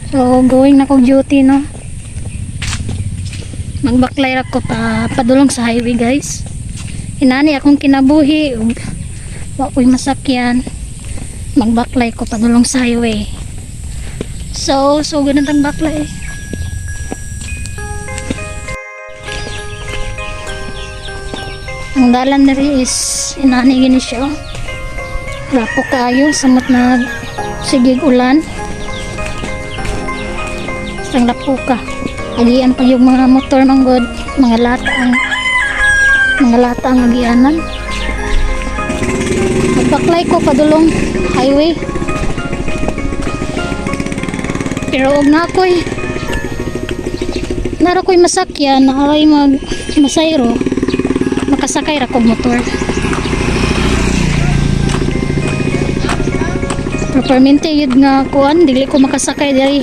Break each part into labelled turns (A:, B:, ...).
A: So going na kong duty no. Magbaklay ra ko padulong sa highway guys. Inani akong kinabuhi ug wa ko'y masakyan. Magbaklay ko padulong sa highway. So ganun ang baklay. Ang dalan nari is inani gini siya. Rapo kayo samot na sigig ulan. Sang lapo ka. Agian pa yung mga motor manggod, mga lata ang agianan. Magbaklay ko padulong highway. Pero og na ako'y nara ko'y masakyan, naaray masayro. Makasakay ra kog motor. Pero permente yun nga kuan, dili ko makasakay diri.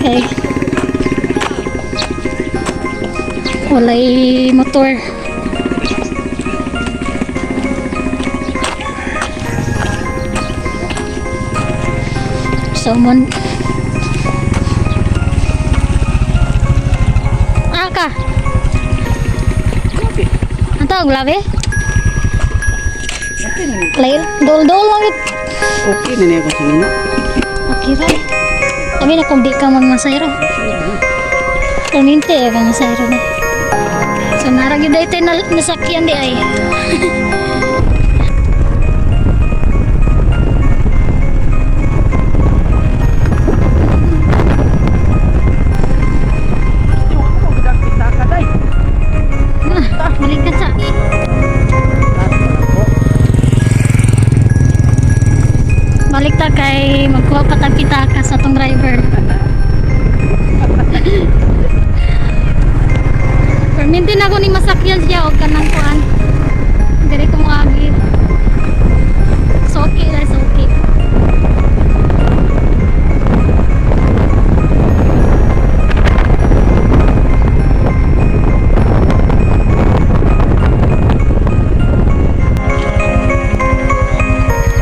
A: Okay. Walay motor. So ka ang tawag labi? Lail dol-dol lang it.
B: Okay na niya kasi nino.
A: Okay ra. Sabi na kung di ka magmasayro. Permente ka masayro na. So naragid ay tayo nasakyan di ay. Balikan sa. Balik ta kay magkuha pa tag pitaka sa tong driver. Perminti na ko ni masakyan siya o kanang kuan. Diri ko moagi. So okay na, so okay.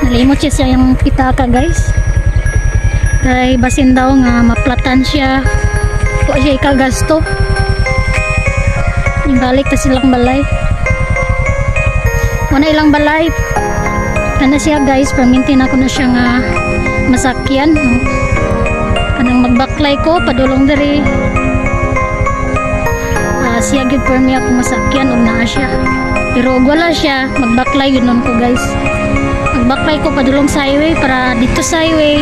A: Nalimot siya yung pitaka guys. Kay basin daw nga maplatan siya. Kuha siya ikagasto. Balik ta silang balay. Wala ilang balay. Kana siya guys, perminti na ko na siya nga masakyan. Kanang magbaklay ko padulong diri. Siya gid permi ako masakyan ug naa siya. Pero ug wala siya, magbaklay yun nun ko guys. Magbaklay ko padulong sa highway para dito sa highway.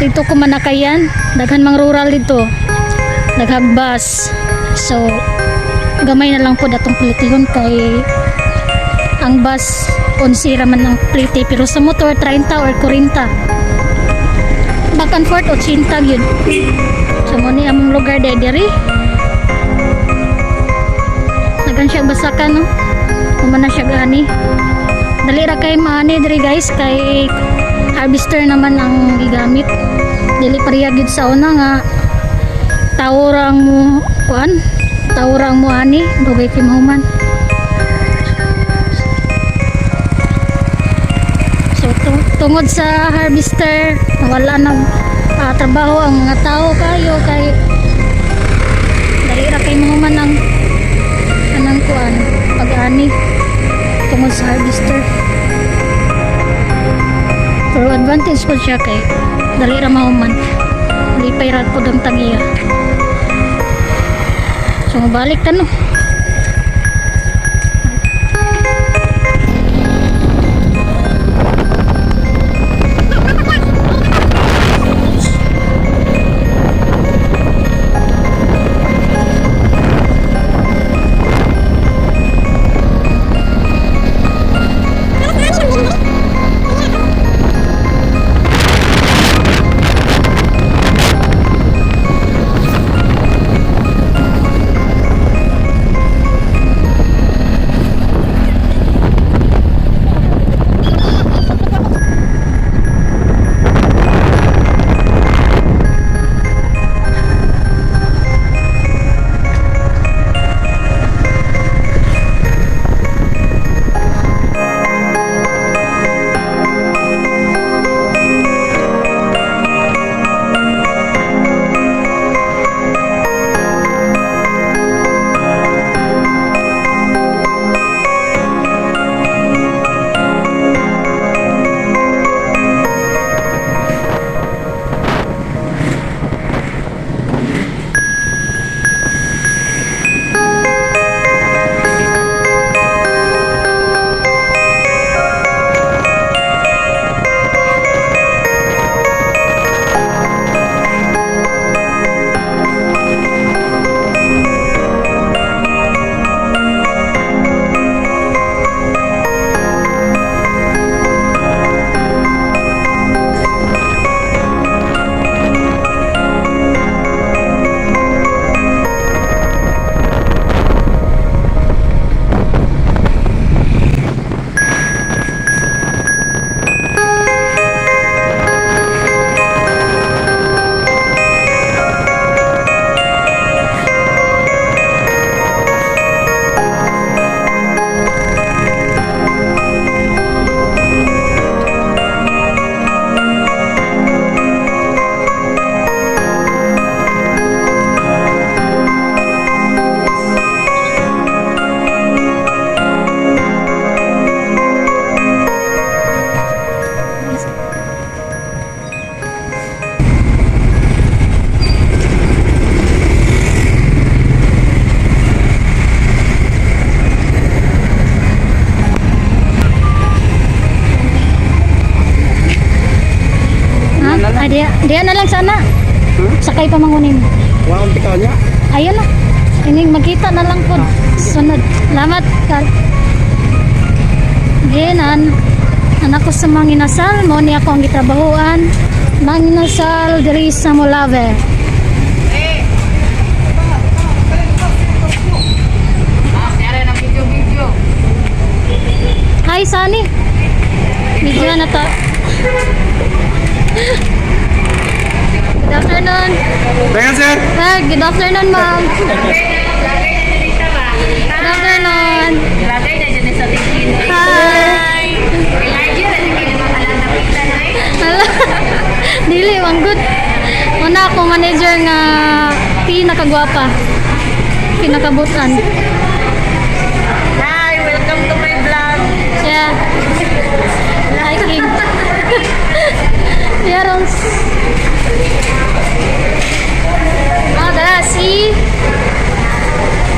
A: Dito ko manakayan, daghan mang rural dito. Naghagbas. So gamay na lang po datong plitihon kay ang bus 11 raman ng plite pero sa motor 30 or 40 back and forth 80 yun. So mo ni among lugar diri nagan siya basakan no kumana siya gani dali ra kay maani diri guys kay harvester naman ang gigamit dili pareha gid sa una nga tawrang mo kuan tawrang mo ani dugay kay mahuman. So tungod sa harvester wala nang trabaho ang mga tao kayo kay dali ra kay mahuman ang anang kuan pag-ani tungod sa harvester. Pero advantage po siya kay dali ra mahuman lipay ra po ang tagiya. So mabalik ta no. Diya na lang sana. Sakay pa mangunin.
B: Wala akong tikaw niya.
A: Ayun na. Ining magkita na lang po. Sunod. Salamat, Carl. Ginan. Anak ko sa manginasal. Mo ni ako ang gitrabahuan. Manginasal diri sa Molave. Hi, Sunny. Video na to. Good afternoon.
B: Teka, sir.
A: Good afternoon, ma'am. Good afternoon. Hi. Hala. Dili, ang good. Una ako manager nga pinakagwapa. Pinakabutan.
C: Hi, welcome to my vlog.
A: Yeah. Hi, King. Yeah, Rons. Oh, tara, si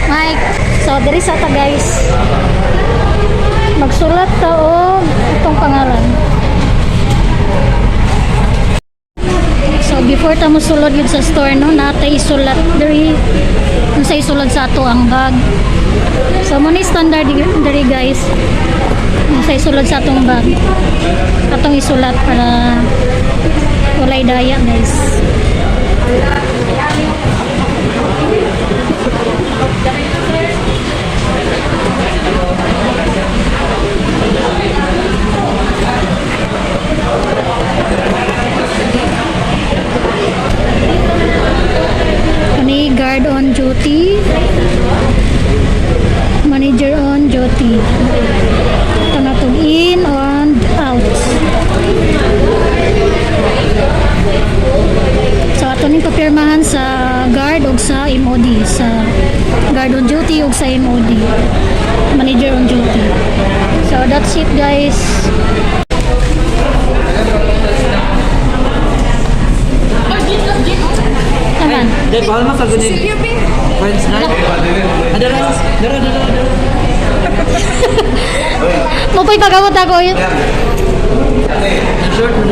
A: Mike. So, diri sa ta, guys. Magsulat ta o itong pangalan. So, before ta mo sulod yun sa store, no, natay isulat diri. Kung sa isulat sa ato ang bag. So, muna standard diri, guys. Kung sa isulat sa atong bag. Atong isulat para walay daya, guys. Kani guard on duty, manager on duty. Ito na itong in and out. So ato ning papirmahan sa guard o sa MOD, sa guard on duty o sa MOD, manager on duty. So that's it, guys. Taman.
B: Dahil bahal mo sa ganyan. Friends night. Adara.
A: Mo pa'y pagawat ako yun.
B: Short mo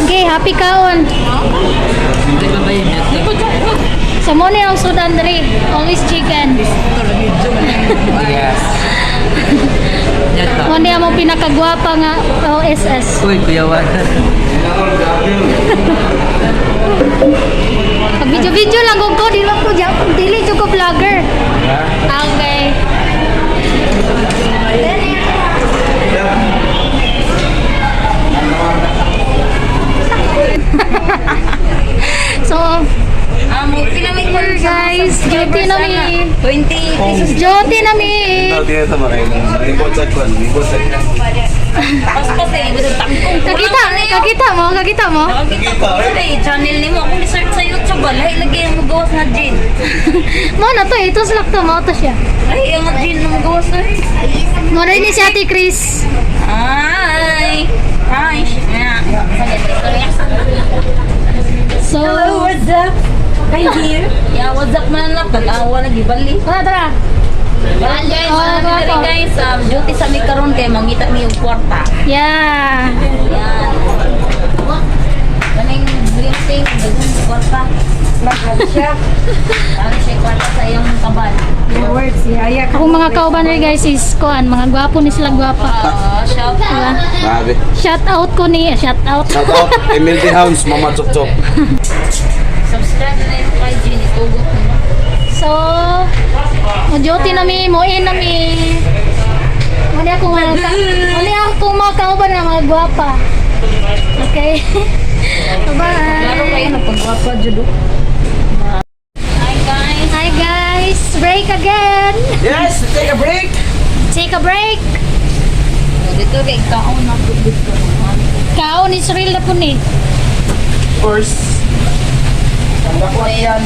A: Okay, happy kaon. So mo ni ang Sudan diri, always chicken.
B: Yes.
A: Mo ni ang pinakagwapa nga OSS.
B: Uy, kuyawan.
A: Pag video lang ko, dili jud ko vlogger. Okay. So, here guys, duty na mi.
C: 20 pesos.
A: Duty na mi.
D: Dia sama kayak ribut cakwan, ribut cakwan.
C: Pas-pas eh, gusto tangkong.
A: Kakita mo?
C: Kita channel ni mo. Kung i-search sa YouTube, lahi lagi ang magawas na gin.
A: Mo na to, ito slak to mo to siya.
C: Ay, ang gin na magawas na.
A: Mo rin ni si Ate Chris.
C: Hi. Hi.
A: So,
C: What's up? Hi here. Yeah, what's up man lang? Tanawa lagi bali.
A: tara.
C: Guys,
A: Oh,
C: guys, duty sa mi karon kay mangita mi yung kwarta.
A: Yeah.
C: Yan. Kaning blinking, dagang kwarta. Siya. Ano siya kwarta sa iyong kabal.
A: Akong mga kauban rin guys is kuan, mga gwapo ni sila gwapa.
C: Shout
A: Diba?
C: out.
D: Grabe.
A: Shout out ko ni, shout out.
D: Shout out, Emilty Hounds, Mama Chok Chok.
C: Subscribe na yung kay Jenny Tugot.
A: So, mo duty na mi, mo in na mi. Mali ako mga kauban nga mga gwapa. Okay.
C: Lalo kayo
A: Bye.
C: napagwapa judo. Hi guys.
A: Hi guys, break again.
B: Yes, take a break.
A: Take a break.
C: Dito kay kaon na po dito.
A: Kaon is real na po ni.
B: Of course. Ang dapat yan.